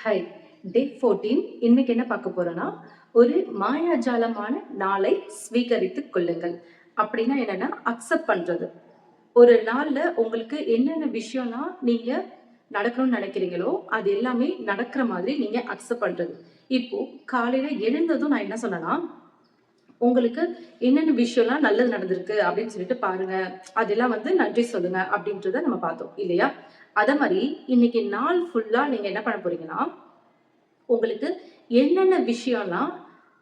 High டே 14 இன்னைக்கு என்ன பார்க்க போறோம்னா ஒரு மாயாஜாலமான நாளை ஸ்வீகரித்துக் கொள்ளுங்கள். அப்படின்னா என்னன்னா அக்செப்ட் பண்றது. ஒரு நாள்ல உங்களுக்கு என்னென்ன விஷயம்னா நீங்க நடக்கணும்னு நினைக்கிறீங்களோ அது எல்லாமே நடக்கிற மாதிரி நீங்க அக்செப்ட் பண்றது. இப்போ காலையில எழுந்ததும் நான் என்ன சொன்னேன்னா உங்களுக்கு என்னென்ன விஷயம்லாம் நல்லது நடந்திருக்கு அப்படின்னு சொல்லிட்டு பாருங்க, அதெல்லாம் நன்றி சொல்லுங்க அப்படின்றத நம்ம பார்த்தோம் இல்லையா? அத மாதிரி இன்னைக்கு நாள் ஃபுல்லா நீங்க என்ன பண்ண போறீங்கன்னா உங்களுக்கு என்னென்ன விஷயம்லாம்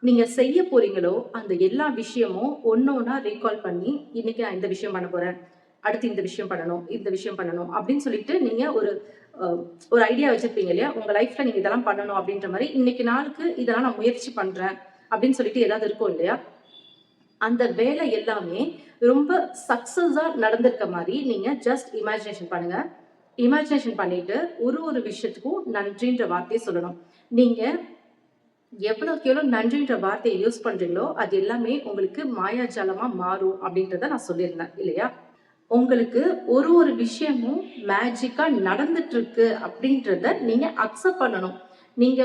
நீங்க செய்ய போறீங்களோ அந்த எல்லா விஷயமும் ஒண்ணு ஒண்ணா ரீகால் பண்ணி இன்னைக்கு நான் இந்த விஷயம் பண்ண போறேன், அடுத்து இந்த விஷயம் பண்ணணும், இந்த விஷயம் பண்ணணும் அப்படின்னு சொல்லிட்டு நீங்க ஒரு ஐடியா வச்சிருப்பீங்க இல்லையா? உங்க லைஃப்ல நீங்க இதெல்லாம் பண்ணணும் அப்படின்ற மாதிரி இன்னைக்கு நாளுக்கு இதெல்லாம் நான் முயற்சி பண்றேன் அப்படின்னு சொல்லிட்டு ஏதாவது இருக்கும் இல்லையா? அந்த வேலை எல்லாமே ரொம்ப சக்சஸா நடந்திருக்க மாதிரி நீங்க ஜஸ்ட் இமேஜினேஷன் பண்ணுங்க. இமேஜினேஷன் பண்ணிட்டு ஒரு விஷயத்துக்கும் நன்றின்ற வார்த்தையை சொல்லணும். நீங்க எவ்வளவுக்கு எவ்வளவு நன்றின்ற வார்த்தையை யூஸ் பண்றீங்களோ அது எல்லாமே உங்களுக்கு மாயாஜாலமா மாறும் அப்படின்றத நான் சொல்லியிருந்தேன் இல்லையா? உங்களுக்கு ஒரு விஷயமும் மேஜிக்கா நடந்துட்டு இருக்கு அப்படின்றத நீங்க அக்செப்ட் பண்ணணும். நீங்க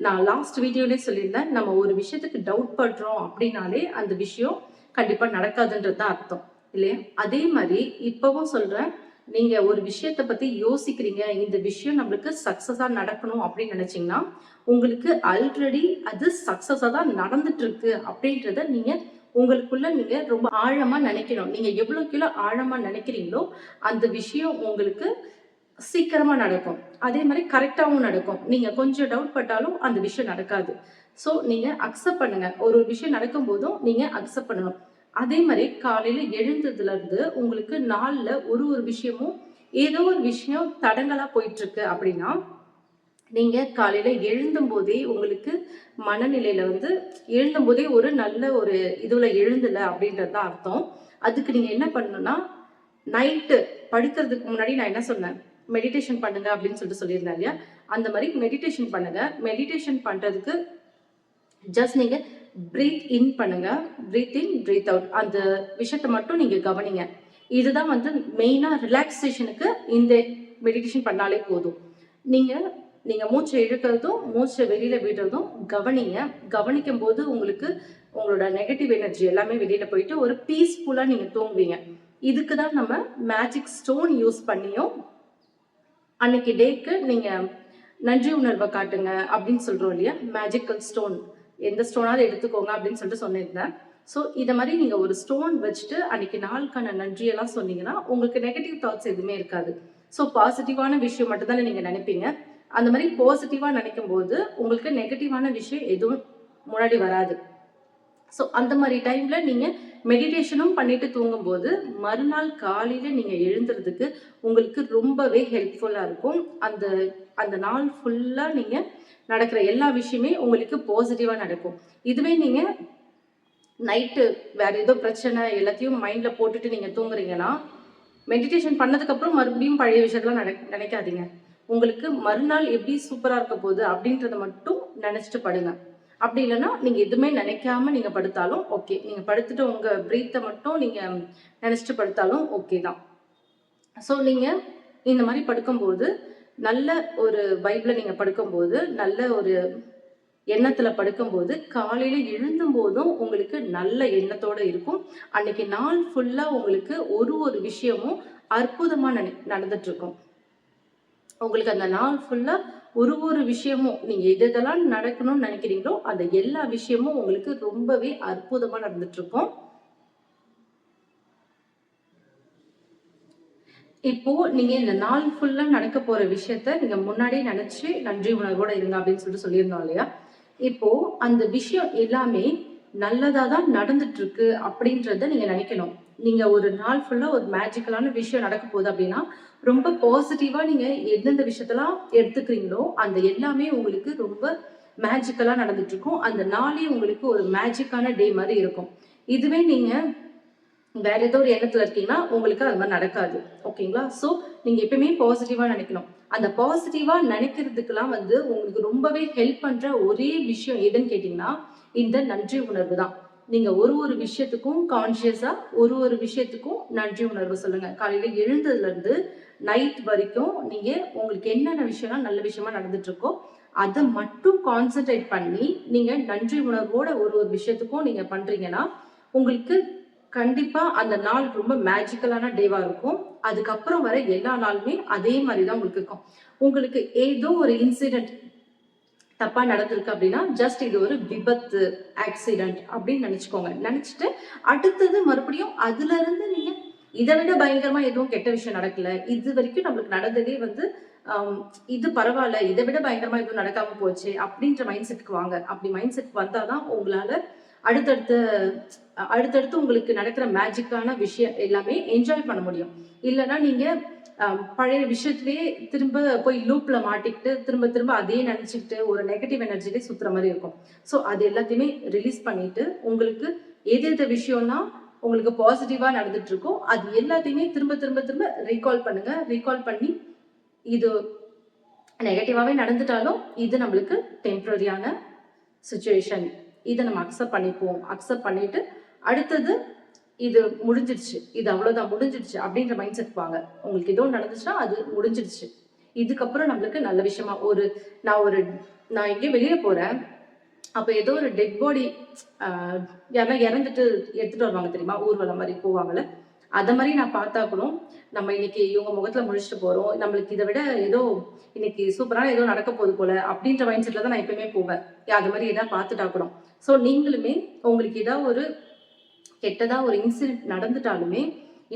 நான் லாஸ்ட் வீடியோலயே சொல்லியிருந்தேன், நம்ம ஒரு விஷயத்துக்கு டவுட் பண்றோம் அப்படின்னாலே அந்த விஷயம் கண்டிப்பா நடக்காதுன்றது தான் அர்த்தம் இல்லையா? அதே மாதிரி இப்பவும் சொல்றேன், நீங்க ஒரு விஷயத்த பத்தி யோசிக்கிறீங்க, இந்த விஷயம் நம்மளுக்கு சக்சஸா நடக்கணும் அப்படின்னு நினைச்சீங்கன்னா உங்களுக்கு ஆல்ரெடி அது சக்சஸா தான் நடந்துட்டு இருக்கு அப்படின்றத நீங்க உங்களுக்குள்ள நீங்க ரொம்ப ஆழமா நினைக்கணும். நீங்க எவ்வளவுக்கு ஆழமா நினைக்கிறீங்களோ அந்த விஷயம் உங்களுக்கு சீக்கிரமா நடக்கும். அதே மாதிரி கரெக்டாவும் நடக்கும். நீங்க கொஞ்சம் டவுட் பட்டாலும் அந்த விஷயம் நடக்காது. சோ நீங்க அக்செப்ட் பண்ணுங்க. ஒரு விஷயம் நடக்கும் போதும் நீங்க அக்செப்ட் பண்ணணும். அதே மாதிரி காலையில எழுந்ததுல இருந்து உங்களுக்கு நாள்ல ஒரு விஷயமும் ஏதோ ஒரு விஷயம் தடங்கலா போயிட்டு இருக்கு அப்படின்னா நீங்க காலையில எழுந்தும் போதே உங்களுக்கு மனநிலையில எழுந்தும் போதே ஒரு நல்ல ஒரு இதுல எழுந்தல அப்படின்றது தான் அர்த்தம். அதுக்கு நீங்க என்ன பண்ணணும்னா நைட்டு படுக்கிறதுக்கு முன்னாடி நான் என்ன சொன்னேன், மெடிடேஷன் பண்ணுங்க அப்படின்னு சொல்லியிருந்தேன் இல்லையா? அந்த மாதிரி மெடிடேஷன் பண்ணுங்க. மெடிடேஷன் பண்றதுக்கு ஜஸ்ட் நீங்க பிரீத் இன் பண்ணுங்க, பிரீத் இன் பிரீத் அவுட் அந்த விஷயத்த மட்டும் நீங்க கவனிங்க. இதுதான் மெயினா ரிலாக்ஸேஷனுக்கு இந்த மெடிடேஷன் பண்ணாலே போதும். நீங்க நீங்க மூச்சை இழுக்கிறதும் மூச்சை வெளியில விடுறதும் கவனிங்க. கவனிக்கும் போது உங்களுக்கு உங்களோட நெகட்டிவ் எனர்ஜி எல்லாமே வெளியில போயிட்டு ஒரு பீஸ்ஃபுல்லா நீங்க தூங்குவீங்க. இதுக்கு தான் நம்ம மேஜிக் ஸ்டோன் யூஸ் பண்ணியும் அன்னைக்கு டேக்கு நீங்க நன்றி உணர்வை காட்டுங்க அப்படின்னு சொல்றோம் இல்லையா? மேஜிக்கல் ஸ்டோன் எந்த ஸ்டோனாவது எடுத்துக்கோங்க அப்படின்னு சொல்லிட்டு சொன்னிருந்தேன். ஸோ இதை மாதிரி நீங்க ஒரு ஸ்டோன் வச்சுட்டு அன்னைக்கு நாளுக்கான நன்றியெல்லாம் சொன்னீங்கன்னா உங்களுக்கு நெகட்டிவ் தாட்ஸ் எதுவுமே இருக்காது. ஸோ பாசிட்டிவான விஷயம் மட்டும்தானே நீங்க நினைப்பீங்க. அந்த மாதிரி பாசிட்டிவா நினைக்கும் போது உங்களுக்கு நெகட்டிவான விஷயம் எதுவும் முன்னாடி வராது. ஸோ அந்த மாதிரி டைம்ல நீங்க மெடிடேஷனும் பண்ணிட்டு தூங்கும்போது மறுநாள் காலையில நீங்க எழுந்துறதுக்கு உங்களுக்கு ரொம்பவே ஹெல்ப்ஃபுல்லா இருக்கும். அந்த அந்த நாள் ஃபுல்லா நீங்க நடக்கிற எல்லா விஷயமே உங்களுக்கு பாசிட்டிவா நடக்கும். இதுவே நீங்க நைட்டு வேற ஏதோ பிரச்சனை எல்லாத்தையும் மைண்ட்ல போட்டுட்டு நீங்க தூங்குறீங்கன்னா மெடிடேஷன் பண்ணதுக்கு அப்புறம் மறுபடியும் பழைய விஷயத்தெல்லாம் நினைக்காதீங்க. உங்களுக்கு மறுநாள் எப்படி சூப்பரா இருக்க போகுது அப்படின்றத மட்டும் நினைச்சிட்டு படுங்க. அப்படி இல்லைன்னா நீங்க எதுவுமே நினைக்காம நீங்க படுத்தாலும் ஓகே. நீங்க படுத்துட்டு உங்க பிரீத்தை மட்டும் நீங்க நினைச்சிட்டு படுத்தாலும் ஓகே தான். ஸோ நீங்க இந்த மாதிரி படுக்கும்போது நல்ல ஒரு வைப்ல நீங்க படுக்கும்போது நல்ல ஒரு எண்ணத்துல படுக்கும்போது காலையில எழுந்தும் போதும் உங்களுக்கு நல்ல எண்ணத்தோட இருக்கும். அன்னைக்கு நாள் ஃபுல்லா உங்களுக்கு ஒரு விஷயமும் அற்புதமா நடந்துட்டு இருக்கும். உங்களுக்கு அந்த நாள் ஃபுல்லா ஒரு விஷயமும் நீங்க எதெல்லாம் நடக்கணும்னு நினைக்கிறீங்களோ அந்த எல்லா விஷயமும் உங்களுக்கு ரொம்பவே அற்புதமா நடந்துட்டு இருக்கும். இப்போ நீங்க இந்த நாள் ஃபுல்லா நடக்க போற விஷயத்த நீங்க முன்னாடியே நினைச்சு நன்றி உணர்வோட இருங்க அப்படின்னு சொல்லியிருந்தோம் இல்லையா? இப்போ அந்த விஷயம் எல்லாமே நல்லதா தான் நடந்துட்டு இருக்கு அப்படின்றத நீங்க நினைக்கணும். நீங்க ஒரு நாள் ஃபுல்லா ஒரு மேஜிக்கலான விஷயம் நடக்க போகுது அப்படின்னா ரொம்ப பாசிட்டிவா நீங்க எந்தெந்த விஷயத்தெல்லாம் எடுத்துக்கிறீங்களோ அந்த எல்லாமே உங்களுக்கு ரொம்ப மேஜிக்கலா நடந்துட்டு இருக்கும். அந்த நாளே உங்களுக்கு ஒரு மேஜிக்கான டே மாதிரி இருக்கும். இதுவே நீங்க வேற ஏதோ ஒரு எண்ணத்துல இருக்கீங்கன்னா உங்களுக்கு அது மாதிரி நடக்காது. ஓகேங்களா? சோ நீங்க எப்பயுமே பாசிட்டிவா நினைக்கணும். அந்த பாசிட்டிவா நினைக்கிறதுக்கெல்லாம் உங்களுக்கு ரொம்பவே ஹெல்ப் பண்ற ஒரே விஷயம் எதுன்னு கேட்டீங்கன்னா இந்த நன்றி உணர்வு தான். நீங்க ஒரு விஷயத்துக்கும் கான்சியஸா ஒரு விஷயத்துக்கும் நன்றி உணர்வு சொல்லுங்க. காலையில எழுந்ததுல இருந்து நைட் வரைக்கும் நீங்க உங்களுக்கு என்னென்ன விஷயம்லாம் நல்ல விஷயமா நடந்துட்டு இருக்கோ அதை மட்டும் கான்சென்ட்ரேட் பண்ணி நீங்க நன்றி உணர்வோட ஒரு ஒரு விஷயத்துக்கும் நீங்க பண்றீங்கன்னா உங்களுக்கு கண்டிப்பா அந்த நாள் ரொம்ப மேஜிக்கலான டேவா இருக்கும். அதுக்கப்புறம் வர எல்லா நாளுமே அதே மாதிரி தான் உங்களுக்கு இருக்கும். உங்களுக்கு ஏதோ ஒரு இன்சிடென்ட் தப்பா நடந்திருக்கு அப்படின்னா ஜஸ்ட் இது ஒரு விபத்து, ஆக்சிடென்ட் அப்படின்னு நினைச்சுக்கோங்க. நினைச்சிட்டு அடுத்தது மறுபடியும் அதுல இருந்து நீங்க இதை விட பயங்கரமா எதுவும் கெட்ட விஷயம் நடக்கல, இது வரைக்கும் நம்மளுக்கு நடந்ததே வந்து இது பரவாயில்ல, இதை விட பயங்கரமா எதுவும் நடக்காம போச்சு அப்படின்ற மைண்ட் செட்டுக்கு வாங்க. அப்படி மைண்ட் செட் வந்தாதான் உங்களால அடுத்தடுத்த அடுத்தடுத்து உங்களுக்கு நடக்கிற மேஜிக்கான விஷயம் எல்லாமே என்ஜாய் பண்ண முடியும். இல்லைன்னா நீங்க பழைய விஷயத்திலேயே திரும்ப போய் லூப்ல மாட்டிக்கிட்டு திரும்ப திரும்ப அதே நினைச்சுக்கிட்டு ஒரு நெகட்டிவ் எனர்ஜிலே சுத்துற மாதிரி இருக்கும். ஸோ அது எல்லாத்தையுமே ரிலீஸ் பண்ணிட்டு உங்களுக்கு எது எது விஷயம்னா உங்களுக்கு பாசிட்டிவா நடந்துட்டு இருக்கோ அது எல்லாத்தையுமே திரும்ப திரும்ப திரும்ப ரீகால் பண்ணுங்க. ரீகால் பண்ணி இது நெகட்டிவாவே நடந்துட்டாலும் இது நம்மளுக்கு டெம்பரரியான சுச்சுவேஷன், இதை நம்ம அக்செப்ட் பண்ணிப்போம். அக்செப்ட் பண்ணிட்டு அடுத்தது இது முடிஞ்சிடுச்சு, இது அவ்வளவுதான் முடிஞ்சிடுச்சு அப்படின்ற மைண்ட் செட் வாங்க. உங்களுக்கு ஏதோ நடந்துச்சுன்னா அது முடிஞ்சிடுச்சு. இதுக்கப்புறம் நம்மளுக்கு நல்ல விஷயமா நான் எங்கேயும் வெளியே போறேன், அப்ப ஏதோ ஒரு டெட் பாடி யாரா இறந்துட்டு எடுத்துட்டு வருவாங்க தெரியுமா, ஊர்வலம் மாதிரி போவாங்கல்ல, அத மாதிரி நான் பார்த்தா கூட நம்ம இன்னைக்கு இவங்க முகத்துல முடிச்சுட்டு போறோம், நம்மளுக்கு இதை விட ஏதோ இன்னைக்கு சூப்பரான ஏதோ நடக்க போகுது போல அப்படின்ற மைண்ட் செட்ல தான் நான் எப்பயுமே போவேன். அது மாதிரி ஏதாவது பார்த்துட்டா கூட. ஸோ நீங்களுமே உங்களுக்கு ஏதாவது ஒரு கெட்டதா ஒரு இன்சிடென்ட் நடந்துட்டாலுமே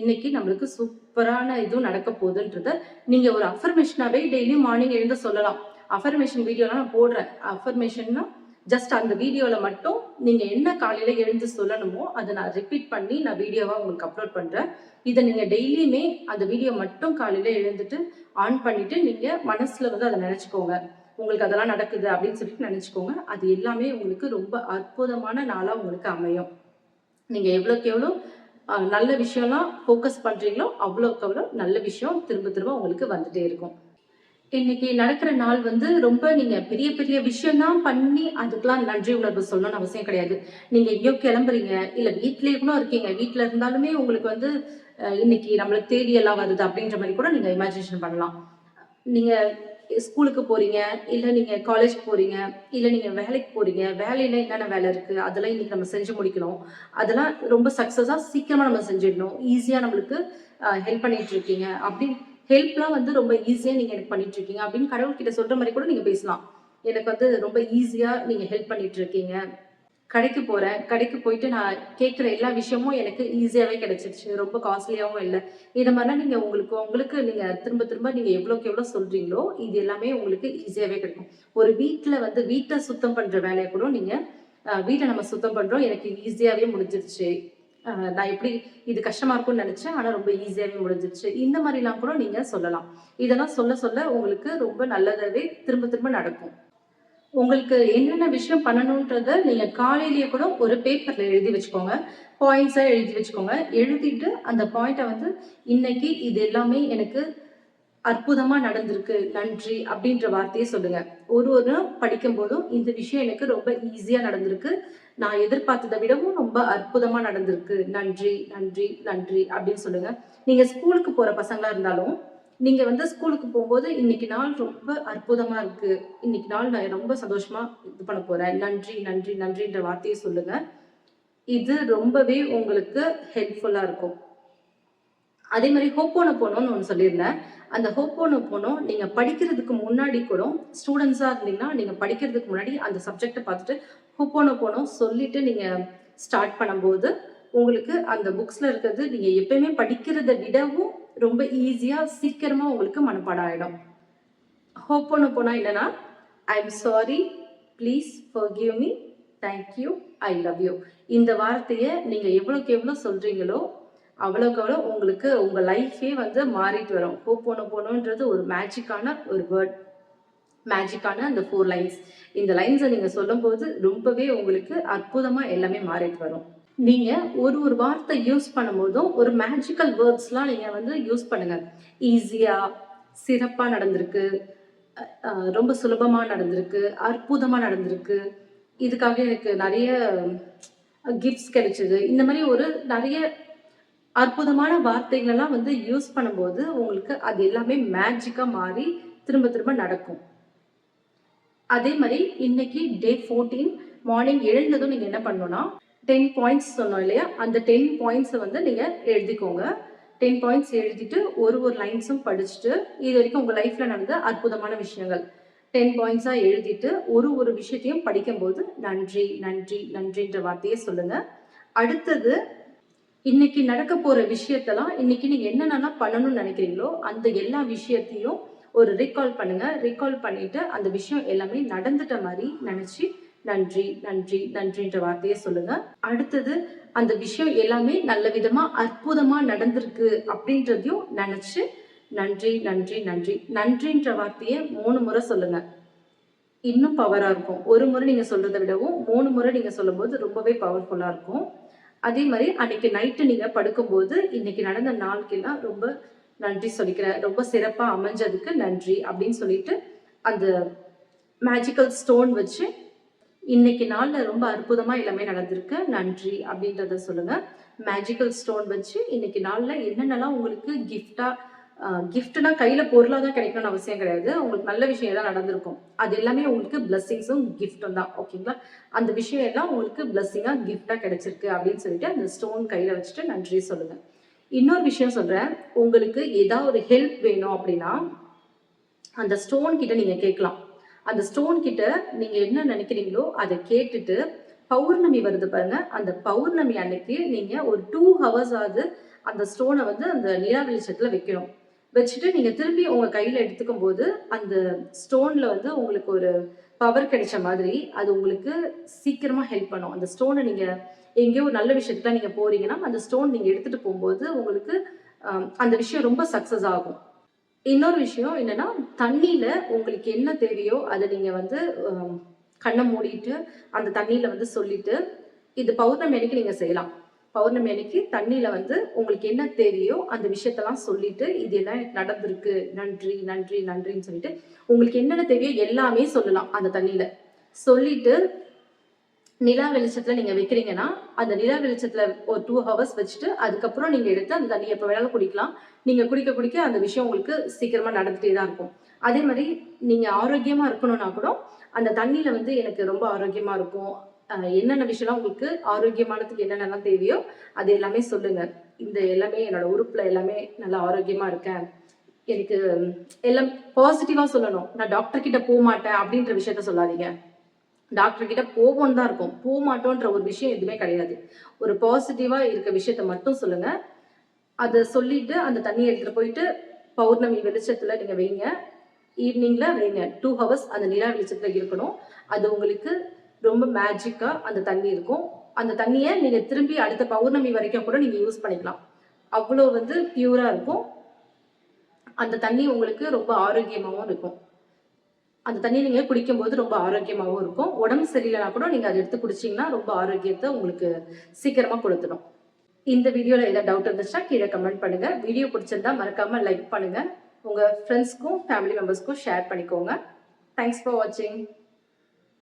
இன்னைக்கு நம்மளுக்கு சூப்பரான இதுவும் நடக்க போகுதுன்றத நீங்க ஒரு அஃபர்மேஷனாவே டெய்லியும் மார்னிங் எழுந்து சொல்லலாம். அஃபர்மேஷன் வீடியோலாம் நான் போடுறேன். அஃபர்மேஷன்னா ஜஸ்ட் அந்த வீடியோல மட்டும் நீங்க என்ன காலையில எழுந்து சொல்லணுமோ அதை நான் ரிப்பீட் பண்ணி நான் வீடியோவா உங்களுக்கு அப்லோட் பண்றேன். இதை நீங்க டெய்லியுமே அந்த வீடியோ மட்டும் காலையில எழுந்துட்டு ஆன் பண்ணிட்டு நீங்க மனசுல வந்து அதை நினைச்சுக்கோங்க. உங்களுக்கு அதெல்லாம் நடக்குது அப்படின்னு சொல்லிட்டு நினைச்சுக்கோங்க. அது எல்லாமே உங்களுக்கு ரொம்ப அற்புதமான நாளா உங்களுக்கு அமையும். நீங்க எவ்வளவுக்கு எவ்வளோ நல்ல விஷயம்லாம் ஃபோக்கஸ் பண்றீங்களோ அவ்வளோக்கு அவ்வளோ நல்ல விஷயம் திரும்ப திரும்ப உங்களுக்கு வந்துட்டே இருக்கும். இன்னைக்கு நடக்கிற நாள் வந்து ரொம்ப நீங்க பெரிய பெரிய விஷயம் தான் பண்ணி அதுக்கெல்லாம் நன்றி உணர்வு சொல்லணும்னு அவசியம் கிடையாது. நீங்க எங்கேயோ கிளம்புறீங்க, இல்ல வீட்லயே கூட இருக்கீங்க, வீட்டுல இருந்தாலுமே உங்களுக்கு வந்து இன்னைக்கு நம்மளுக்கு தேடி எல்லாம் வருது அப்படின்ற மாதிரி கூட நீங்க இமேஜினேஷன் பண்ணலாம். நீங்க ஸ்கூலுக்கு போறீங்க, இல்ல நீங்க காலேஜ் போறீங்க, இல்ல நீங்க வேலைக்கு போறீங்க, வேலையில என்னென்ன வேலை இருக்கு அதெல்லாம் இன்னைக்கு நம்ம செஞ்சு முடிக்கணும். அதெல்லாம் ரொம்ப சக்சஸா சீக்கிரமா நம்ம செஞ்சிடணும். ஈஸியா நம்மளுக்கு ஹெல்ப் பண்ணிட்டு இருக்கீங்க அப்படின்னு ஹெல்ப்லாம் வந்து ரொம்ப ஈஸியா நீங்க எனக்கு பண்ணிட்டு இருக்கீங்க அப்படின்னு கடவுள்கிட்ட சொல்ற மாதிரி கூட நீங்க பேசலாம். எனக்கு வந்து ரொம்ப ஈஸியா நீங்க ஹெல்ப் பண்ணிட்டு இருக்கீங்க. கடைக்கு போறேன், கடைக்கு போயிட்டு நான் கேட்குற எல்லா விஷயமும் எனக்கு ஈஸியாவே கிடைச்சிருச்சு, ரொம்ப காஸ்ட்லியாவும் இல்லை. இதை மாதிரிலாம் நீங்க உங்களுக்கு உங்களுக்கு நீங்க திரும்ப திரும்ப நீங்க எவ்வளோக்கு எவ்வளோ சொல்றீங்களோ இது எல்லாமே உங்களுக்கு ஈஸியாவே கிடைக்கும். ஒரு வீட்டில் வந்து வீட்டை சுத்தம் பண்ற வேலையை கூட நீங்க வீட்டை நம்ம சுத்தம் பண்றோம், எனக்கு ஈஸியாவே முடிஞ்சிருச்சு, நான் எப்படி இது கஷ்டமா இருக்கும்னு நினைச்சேன் ஆனா ரொம்ப ஈஸியாவே முடிஞ்சிருச்சு, இந்த மாதிரிலாம் கூட நீங்க சொல்லலாம். இதெல்லாம் சொல்ல சொல்ல உங்களுக்கு ரொம்ப நல்லதாவே திரும்ப திரும்ப நடக்கும். உங்களுக்கு என்னென்ன விஷயம் பண்ணணுன்றத நீங்க காலையிலேயே கூட ஒரு பேப்பர்ல எழுதி வச்சுக்கோங்க. பாயிண்ட்ஸா எழுதி வச்சுக்கோங்க. எழுதிட்டு அந்த பாயிண்ட்டை வந்து இன்னைக்கு இது எல்லாமே எனக்கு அற்புதமா நடந்திருக்கு, நன்றி அப்படின்ற வார்த்தையை சொல்லுங்க. ஒரு ஒரு படிக்கும் போதும் இந்த விஷயம் எனக்கு ரொம்ப ஈஸியா நடந்திருக்கு, நான் எதிர்பார்த்ததை விடவும் ரொம்ப அற்புதமா நடந்திருக்கு, நன்றி நன்றி நன்றி அப்படின்னு சொல்லுங்க. நீங்க ஸ்கூலுக்கு போற பசங்களா இருந்தாலும் நீங்க வந்து ஸ்கூலுக்கு போகும்போது இன்னைக்கு நாள் ரொம்ப அற்புதமா இருக்கு, இன்னைக்கு நாள் நான் ரொம்ப சந்தோஷமா இது பண்ண போறேன், நன்றி நன்றி நன்றின்ற வார்த்தையை சொல்லுங்க. இது ரொம்பவே உங்களுக்கு ஹெல்ப்ஃபுல்லா இருக்கும். அதே மாதிரி ஹோப்போனோபோனோன்னு ஒன்று சொல்லியிருந்தேன். அந்த ஹோப்போனோபோனோ நீங்க படிக்கிறதுக்கு முன்னாடி கூட ஸ்டூடெண்ட்ஸா இருந்தீங்கன்னா நீங்க படிக்கிறதுக்கு முன்னாடி அந்த சப்ஜெக்டை பார்த்துட்டு ஹோப்போனோபோனோ சொல்லிட்டு நீங்க ஸ்டார்ட் பண்ணும்போது உங்களுக்கு அந்த புக்ஸ்ல இருக்கிறது நீங்க எப்பயுமே படிக்கிறத விடவும் ரொம்ப ஈஸியா சீக்கிரமா உங்களுக்கு மனப்பாடம் ஆயிடும். ஹோப்போனோபோனா என்னன்னா, I am sorry, please forgive me, thank you, I love you. இந்த வார்த்தையை நீங்க எவ்வளோக்கு எவ்வளோ சொல்றீங்களோ அவ்வளோக்கு அவ்வளோ உங்களுக்கு உங்க லைஃபே வந்து மாறிட்டு வரும். ஹோப்போனோபோனோன்றது ஒரு மேஜிக்கான ஒரு வேர்ட், மேஜிக்கான அந்த 4 லைன்ஸ். இந்த லைன்ஸை நீங்க சொல்லும்போது ரொம்பவே உங்களுக்கு அற்புதமா எல்லாமே மாறிட்டு வரும். நீங்க ஒரு ஒரு வார்த்தை யூஸ் பண்ணும்போதும் ஒரு மேஜிக்கல் வேர்ட்ஸ்லாம் நீங்க வந்து யூஸ் பண்ணுங்க. ஈஸியா, சிறப்பா நடந்திருக்கு, ரொம்ப சுலபமா நடந்திருக்கு, அற்புதமா நடந்திருக்கு, இதுக்காக எனக்கு நிறைய கிஃப்ட்ஸ் கிடைச்சது, இந்த மாதிரி ஒரு நிறைய அற்புதமான வார்த்தைகளெல்லாம் வந்து யூஸ் பண்ணும்போது உங்களுக்கு அது எல்லாமே மேஜிக்கா மாறி திரும்ப திரும்ப நடக்கும். அதே மாதிரி இன்னைக்கு டே 14 மார்னிங் எழுந்ததும் நீங்க என்ன பண்ணணும்னா 10 பாயிண்ட்ஸ் சொன்னோம் இல்லையா, அந்த 10 பாயிண்ட்ஸை வந்து நீங்க எழுதிக்கோங்க. 10 பாயிண்ட்ஸ் எழுதிட்டு ஒரு ஒரு லைன்ஸும் படிச்சுட்டு இது வரைக்கும் உங்க லைஃப்ல நடந்த அற்புதமான விஷயங்கள் 10 பாயிண்ட்ஸா எழுதிட்டு ஒரு ஒரு விஷயத்தையும் படிக்கும்போது நன்றி நன்றி நன்றின்ற வார்த்தையை சொல்லுங்க. அடுத்தது இன்னைக்கு நடக்க போற விஷயத்தெல்லாம் இன்னைக்கு நீங்க என்னென்னலாம் பண்ணணும்னு நினைக்கிறீங்களோ அந்த எல்லா விஷயத்தையும் ஒரு ரீகால் பண்ணுங்க. ரீகால் பண்ணிட்டு அந்த விஷயம் எல்லாமே நடந்துட்ட மாதிரி நினைச்சு நன்றி நன்றி நன்றின்ற வார்த்தையை சொல்லுங்க. அடுத்தது அந்த விஷயம் எல்லாமே நல்ல விதமா அற்புதமா நடந்திருக்கு அப்படின்றதையும் நினைச்சு நன்றி நன்றி நன்றி நன்றின்ற வார்த்தையை 3 முறை சொல்லுங்க. இன்னும் பவரா இருக்கும். ஒரு முறை நீங்க சொல்றதை விடவும் 3 முறை நீங்க சொல்லும்போது ரொம்பவே பவர்ஃபுல்லா இருக்கும். அதே மாதிரி அன்னைக்கு நைட்டு நீங்க படுக்கும்போது இன்னைக்கு நடந்த நாளுக்கெல்லாம் ரொம்ப நன்றி சொல்லிக்கிறேன், ரொம்ப சிறப்பா அமைஞ்சதுக்கு நன்றி அப்படின்னு சொல்லிட்டு அந்த மேஜிக்கல் ஸ்டோன் வச்சு இன்னைக்கு நாள்ல ரொம்ப அற்புதமா எல்லாமே நடந்திருக்கு நன்றி அப்படின்றத சொல்லுங்க. மேஜிக்கல் ஸ்டோன் வச்சு இன்னைக்கு நாள்ல என்னென்னலாம் உங்களுக்கு கிஃப்ட்னா கையில பொருளா தான் கிடைக்கணும்னு அவசியம் கிடையாது. உங்களுக்கு நல்ல விஷயம் எல்லாம் நடந்திருக்கும். அது எல்லாமே உங்களுக்கு பிளஸ்ஸிங்ஸும் கிஃப்ட்டும் தான். ஓகேங்களா? அந்த விஷயம் எல்லாம் உங்களுக்கு பிளஸ்ஸிங்கா கிஃப்டா கிடைச்சிருக்கு அப்படின்னு சொல்லிட்டு அந்த ஸ்டோன் கையில வச்சுட்டு நன்றி சொல்லுங்க. இன்னொரு விஷயம் சொல்றேன். உங்களுக்கு ஏதாவது ஒரு ஹெல்ப் வேணும் அப்படின்னா அந்த ஸ்டோன் கிட்ட நீங்க கேட்கலாம். அந்த ஸ்டோன் கிட்ட நீங்க என்ன நினைக்கிறீங்களோ அதை கேட்டுட்டு பௌர்ணமி வருது பாருங்க, அந்த பௌர்ணமி அன்னைக்கு நீங்க ஒரு 2 ஹவர்ஸ் ஆகுது அந்த ஸ்டோனை வந்து அந்த நிலா வெளிச்சத்துல வைக்கணும். வச்சுட்டு நீங்க திரும்பி உங்க கையில எடுத்துக்கும் போது அந்த ஸ்டோன்ல வந்து உங்களுக்கு ஒரு பவர் கிடைச்ச மாதிரி அது உங்களுக்கு சீக்கிரமா ஹெல்ப் பண்ணும். அந்த ஸ்டோனை நீங்க எங்கேயோ ஒரு நல்ல விஷயத்துல நீங்க போறீங்கன்னா அந்த ஸ்டோன் நீங்க எடுத்துட்டு போகும்போது உங்களுக்கு அந்த விஷயம் ரொம்ப சக்சஸ் ஆகும். இன்னொரு விஷயம் என்னன்னா, தண்ணீல உங்களுக்கு என்ன தேவையோ அத நீங்க வந்து கண்ண மூடிட்டு, அந்த தண்ணீல வந்து சொல்லிட்டு, இது பௌர்ணமி அன்னைக்கு நீங்க செய்யலாம். பௌர்ணமி அன்னைக்கு தண்ணீல வந்து உங்களுக்கு என்ன தேவையோ அந்த விஷயத்தெல்லாம் சொல்லிட்டு, இது எல்லாம் எனக்கு நடந்திருக்கு. நன்றி, நன்றி, நன்றின்னு சொல்லிட்டு, உங்களுக்கு என்னென்ன தேவையோ எல்லாமே சொல்லலாம் அந்த தண்ணீல. சொல்லிட்டு நிலா வெளிச்சத்துல நீங்க வைக்கிறீங்கன்னா, அந்த நிலா வெளிச்சத்துல ஒரு 2 ஹவர்ஸ் வச்சுட்டு, அதுக்கப்புறம் நீங்க எடுத்து அந்த தண்ணி எப்ப வேணாலும் குடிக்கலாம். நீங்க குடிக்க குடிக்க அந்த விஷயம் உங்களுக்கு சீக்கிரமா நடந்துட்டே தான் இருக்கும். அதே மாரி நீங்க ஆரோக்கியமா இருக்கணும்னா கூட, அந்த தண்ணீல வந்து எனக்கு ரொம்ப ஆரோக்கியமா இருக்கும். என்னென்ன விஷயம்லாம் உங்களுக்கு ஆரோக்கியமானதுக்கு என்னென்னலாம் தேவையோ, அது எல்லாமே சொல்லுங்க. இந்த எல்லாமே என்னோட உறுப்புல எல்லாமே நல்லா ஆரோக்கியமா இருக்கேன். எனக்கு எல்லாம் பாசிட்டிவா சொல்லணும். நான் டாக்டர் கிட்ட போமாட்டேன் அப்படின்ற விஷயத்த சொல்லாதீங்க. டாக்டர் கிட்ட போவோம்னு தான் இருக்கும். போமாட்டோன்ற ஒரு விஷயம் எதுவுமே கிடையாது. ஒரு பாசிட்டிவா இருக்க விஷயத்த மட்டும் சொல்லுங்க. அத சொல்லிட்டு அந்த தண்ணிய எடுத்துட்டு போயிட்டு பௌர்ணமி வெளிச்சத்துல நீங்க வைங்க. ஈவினிங்ல வைங்க. 2 ஹவர்ஸ் அந்த நிலா வெளிச்சத்துல இருக்கணும். அது உங்களுக்கு ரொம்ப மேஜிக்கா அந்த தண்ணி இருக்கும். அந்த தண்ணிய நீங்க திரும்பி அடுத்த பௌர்ணமி வரைக்கும் கூட நீங்க யூஸ் பண்ணிக்கலாம். அவ்வளோ வந்து பியூரா இருக்கும். அந்த தண்ணி உங்களுக்கு ரொம்ப ஆரோக்கியமாவும் இருக்கும். அந்த தண்ணி நீங்க குடிக்கும்போது ரொம்ப ஆரோக்கியமாவும் இருக்கும். உடம்பு சரியில்லைனா கூட நீங்க அத எடுத்து குடிச்சீங்கன்னா, ரொம்ப ஆரோக்கியத்த உங்களுக்கு சீக்கிரமா குடுத்துடும். இந்த வீடியோல ஏதாவது டவுட் இருந்துச்சுன்னா கீழ கமெண்ட் பண்ணுங்க. வீடியோ பிடிச்சிருந்தா மறக்காம லைக் பண்ணுங்க. உங்க ஃப்ரெண்ட்ஸ்க்கும், ஃபேமிலி மெம்பர்ஸ்க்கும் ஷேர் பண்ணிக்கோங்க. தேங்க்ஸ் ஃபார் வாட்சிங்.